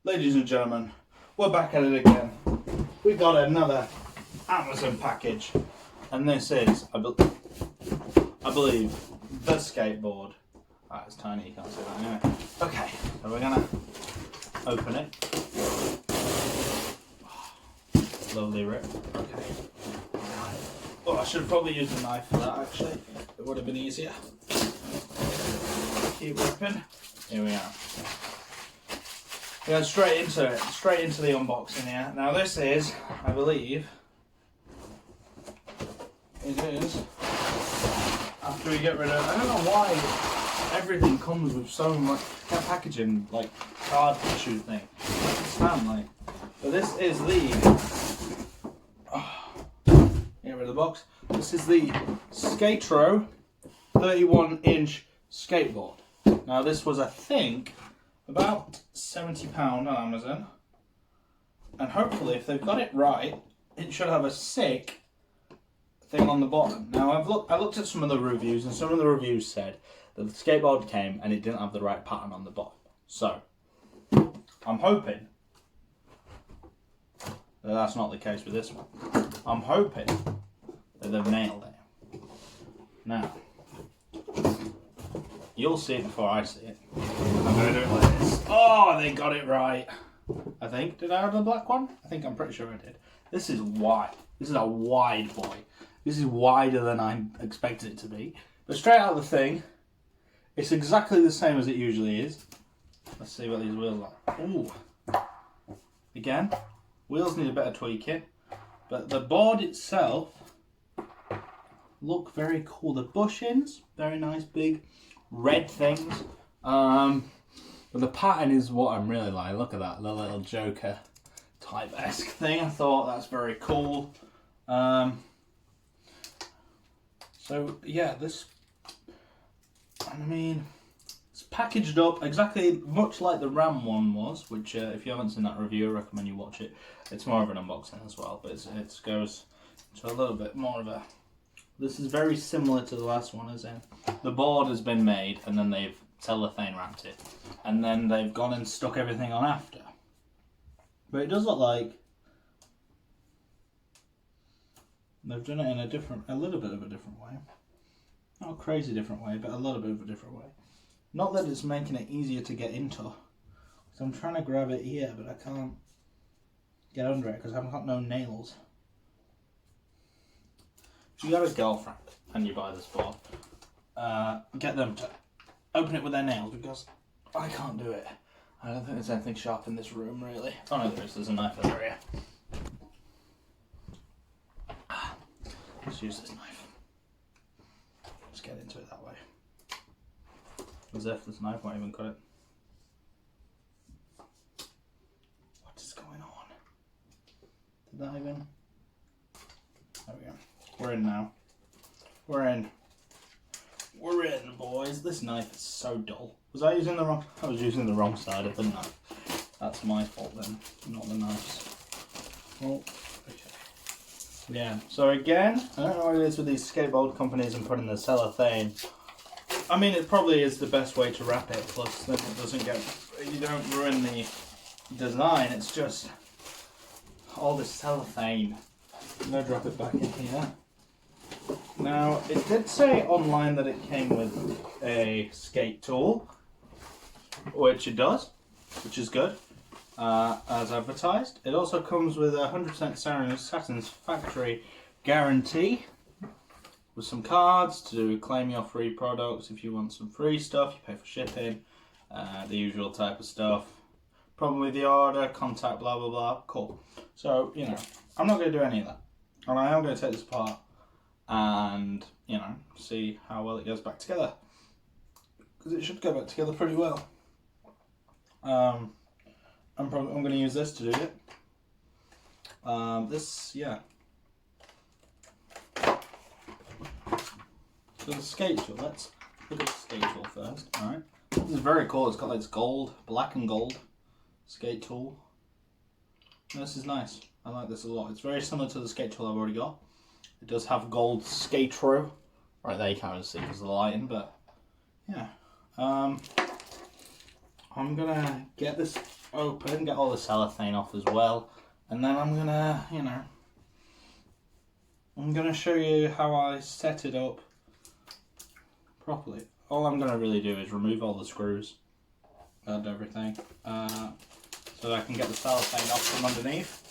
Ladies and gentlemen, we're back at it again. We got another Amazon package, and this is, I believe, the skateboard. Ah, it's tiny, you can't see that anyway. Okay, so we're gonna open it. Lovely rip. Okay. Oh, I should have probably used a knife for that actually. It would have been easier. Keep ripping. Here we are. We're going straight into it, straight into the unboxing here. Now this is, I believe, it is, after we get rid of, I don't know why everything comes with so much packaging, like card tissue thing. I understand, like, but this is the, get rid of the box, this is the Skatro 31-inch skateboard. Now this was, I think, about £70 on Amazon, and hopefully if they've got it right, it should have a sick thing on the bottom. Now I looked at some of the reviews, and some of the reviews said that the skateboard came and it didn't have the right pattern on the bottom. So I'm hoping that that's not the case with this one. I'm hoping that they've nailed it. Now you'll see it before I see it. I'm going to do it like this. Oh, they got it right. I think. Did I have the black one? I think I'm pretty sure I did. This is wide. This is a wide boy. This is wider than I expected it to be. But straight out of the thing, it's exactly the same as it usually is. Let's see what these wheels are. Ooh. Again, wheels need a bit of tweaking. But the board itself look very cool. The bushings, very nice big red things. But the pattern is what I'm really like. Look at that, the little Joker type-esque thing. I thought that's very cool. So yeah, this, I mean, it's packaged up exactly much like the Ram one was, which if you haven't seen that review, I recommend you watch it. It's more of an unboxing as well, but it goes to a little bit more of a, this is very similar to the last one, as in the board has been made and then they've cellophane wrapped it, and then they've gone and stuck everything on after. But it does look like they've done it in a little bit of a different way. Not a crazy different way, but a little bit of a different way. Not that it's making it easier to get into. So I'm trying to grab it here, but I can't get under it because I've got no nails. If you got a girlfriend and you buy this board, get them to open it with their nails, because I can't do it. I don't think there's anything sharp in this room, really. Oh no, there's a knife over here. Let's use this knife. Just get into it that way. As if this knife won't even cut it. What is going on? Did that even? There we go. We're in now. We're in. We're in, boys. This knife is so dull. Was I using the wrong? I was using the wrong side of the knife. That's my fault then, not the knife's. Oh, okay. Yeah. So again, I don't know what it is with these skateboard companies and putting the cellophane. I mean, it probably is the best way to wrap it. Plus, then it doesn't get. You don't ruin the design. It's just all this cellophane. I'm gonna drop it back in here. Now, it did say online that it came with a skate tool, which it does, which is good, as advertised. It also comes with a 100% satin factory guarantee, with some cards to claim your free products. If you want some free stuff, you pay for shipping, the usual type of stuff. Problem with the order, contact, blah, blah, blah. Cool. So, you know, I'm not going to do any of that. And I am going to take this apart and, you know, see how well it goes back together, because it should go back together pretty well. I'm going to use this to do it. Yeah. So the skate tool. Let's look at the skate tool first. All right. This is very cool. It's got like this gold, black and gold skate tool. And this is nice. I like this a lot. It's very similar to the skate tool I've already got. It does have gold Skatro. Right there, you can't really see because of the lighting, but yeah. I'm gonna get this open, get all the cellophane off as well, and then I'm gonna, I'm gonna show you how I set it up properly. All I'm gonna really do is remove all the screws and everything, so that I can get the cellophane off from underneath.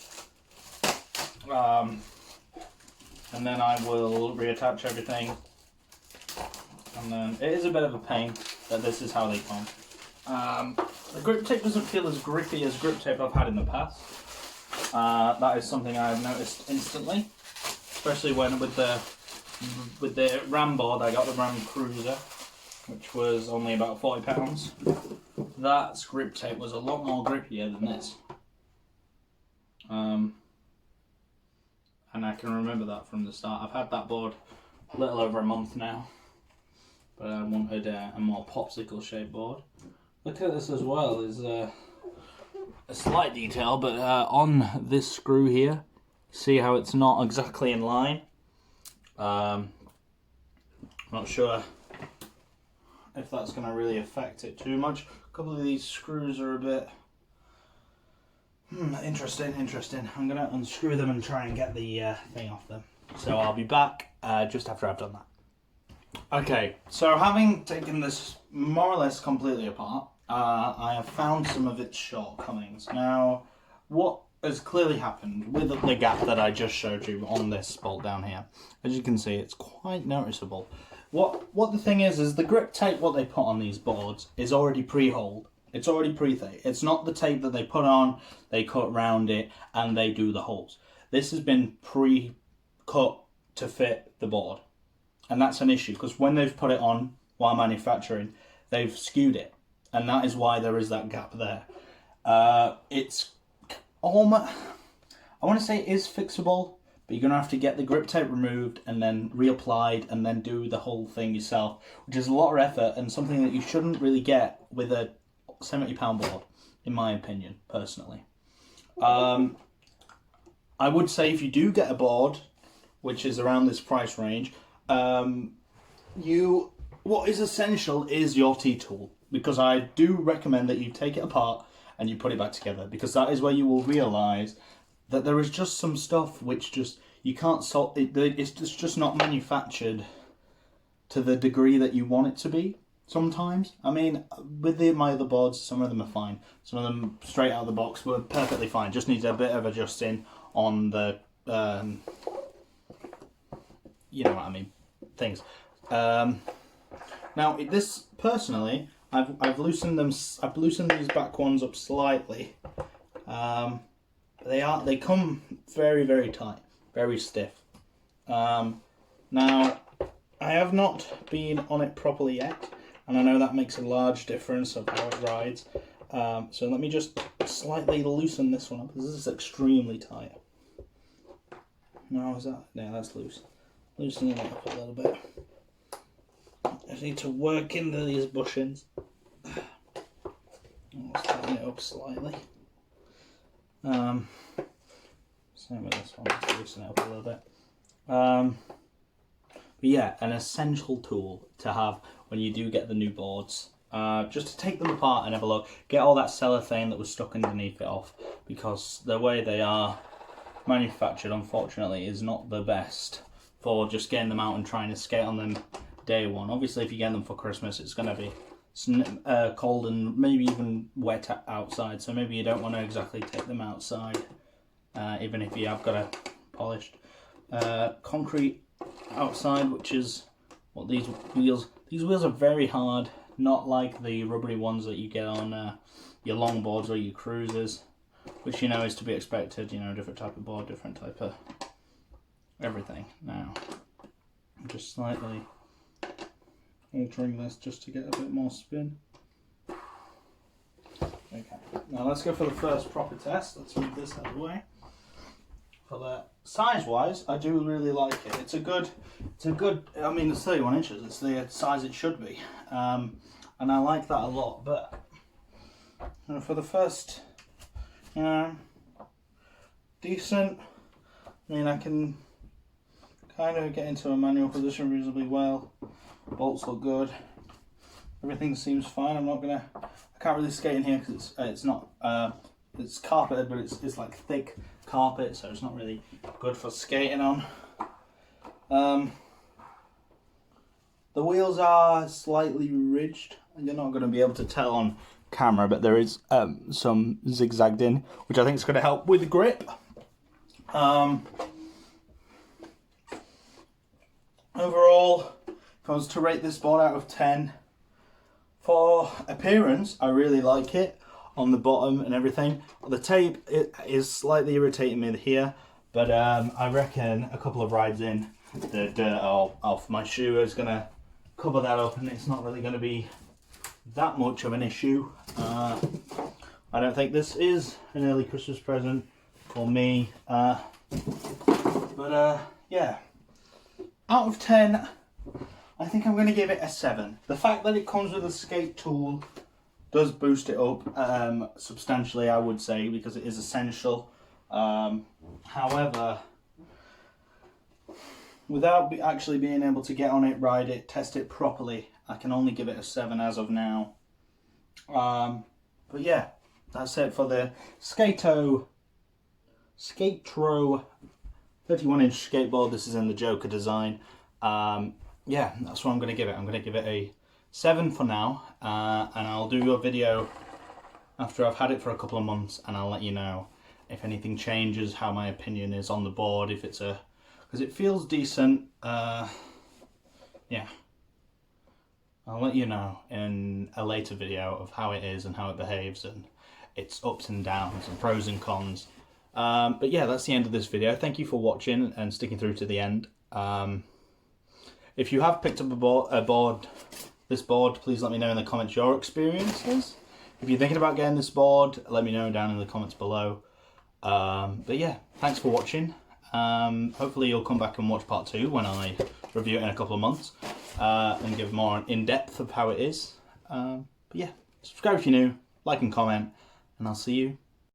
And then I will reattach everything. And then it is a bit of a pain that this is how they come. The grip tape doesn't feel as grippy as grip tape I've had in the past. That is something I have noticed instantly, especially when with the Ram board. I got the Ram Cruiser, which was only about £40. That grip tape was a lot more grippier than this. And I can remember that from the start. I've had that board a little over a month now, but I wanted a more popsicle shaped board. Look at this as well, is a slight detail, but on this screw here, see how it's not exactly in line? Not sure if that's going to really affect it too much. A couple of these screws are a bit interesting. I'm going to unscrew them and try and get the thing off them. So I'll be back just after I've done that. Okay, so having taken this more or less completely apart, I have found some of its shortcomings. Now, what has clearly happened with the gap that I just showed you on this bolt down here, as you can see, it's quite noticeable. What the thing is the grip tape, what they put on these boards, is already pre-holed. It's already pre-taped. It's not the tape that they put on, they cut round it, and they do the holes. This has been pre-cut to fit the board. And that's an issue, because when they've put it on while manufacturing, they've skewed it. And that is why there is that gap there. It's almost, I want to say it is fixable, but you're going to have to get the grip tape removed and then reapplied and then do the whole thing yourself, which is a lot of effort and something that you shouldn't really get with a £70 board, in my opinion, personally. I would say if you do get a board, which is around this price range, what is essential is your T-tool, because I do recommend that you take it apart and you put it back together, because that is where you will realise that there is just some stuff which just you can't solve. It's just not manufactured to the degree that you want it to be. Sometimes, I mean, with my other boards, some of them are fine. Some of them straight out of the box were perfectly fine. Just needs a bit of adjusting on the, you know what I mean, things. Now, this personally, I've loosened them. I've loosened these back ones up slightly. They come very, very tight, very stiff. Now, I have not been on it properly yet, and I know that makes a large difference of how it rides. So let me just slightly loosen this one up. This is extremely tight. No, is that? Yeah, that's loose. Loosening it up a little bit. I just need to work into these bushings. I'll tighten it up slightly. Same with this one, just loosen it up a little bit. But yeah, an essential tool to have when you do get the new boards. Just to take them apart and have a look. Get all that cellophane that was stuck underneath it off, because the way they are manufactured, unfortunately, is not the best for just getting them out and trying to skate on them day one. Obviously, if you get them for Christmas, it's going to be cold and maybe even wet outside, so maybe you don't want to exactly take them outside, even if you have got a polished concrete outside, which is what these wheels are very hard, not like the rubbery ones that you get on your longboards or your cruisers, which you know is to be expected. You know, different type of board, different type of everything. Now I'm just slightly altering this just to get a bit more spin. Okay, now let's go for the first proper test. Let's move this out of the way. For the size-wise, I do really like it. It's a good. I mean, it's 31 inches. It's the size it should be, and I like that a lot. But you know, for the first, decent. I mean, I can kind of get into a manual position reasonably well. Bolts look good. everything seems fine. I can't really skate in here because it's not, it's carpeted, but it's like thick carpet, so it's not really good for skating on. The wheels are slightly ridged, and you're not going to be able to tell on camera, but there is some zigzagged in, which I think is going to help with the grip. Overall, if I was to rate this board out of 10, for appearance, I really like it on the bottom and everything. The tape is slightly irritating me here, but I reckon a couple of rides in, the dirt off my shoe is going to cover that up, and it's not really going to be that much of an issue. I don't think this is an early Christmas present for me, but yeah, out of 10 I think I'm going to give it a 7. The fact that it comes with a skate tool does boost it up substantially, I would say, because it is essential. However, without actually being able to get on it, ride it, test it properly, I can only give it a 7 as of now. But yeah, that's it for the Skatro 31-inch skateboard. This is in the Joker design. Yeah, that's what I'm going to give it. I'm going to give it a 7 for now, and I'll do a video after I've had it for a couple of months, and I'll let you know if anything changes, how my opinion is on the board, if it's because it feels decent. Yeah, I'll let you know in a later video of how it is and how it behaves and its ups and downs and pros and cons. But yeah, that's the end of this video. Thank you for watching and sticking through to the end. If you have picked up this board, please let me know in the comments your experiences. If you're thinking about getting this board, let me know down in the comments below. But yeah, thanks for watching. Hopefully you'll come back and watch part 2 when I review it in a couple of months and give more in-depth of how it is. But yeah, subscribe if you're new, like and comment, and I'll see you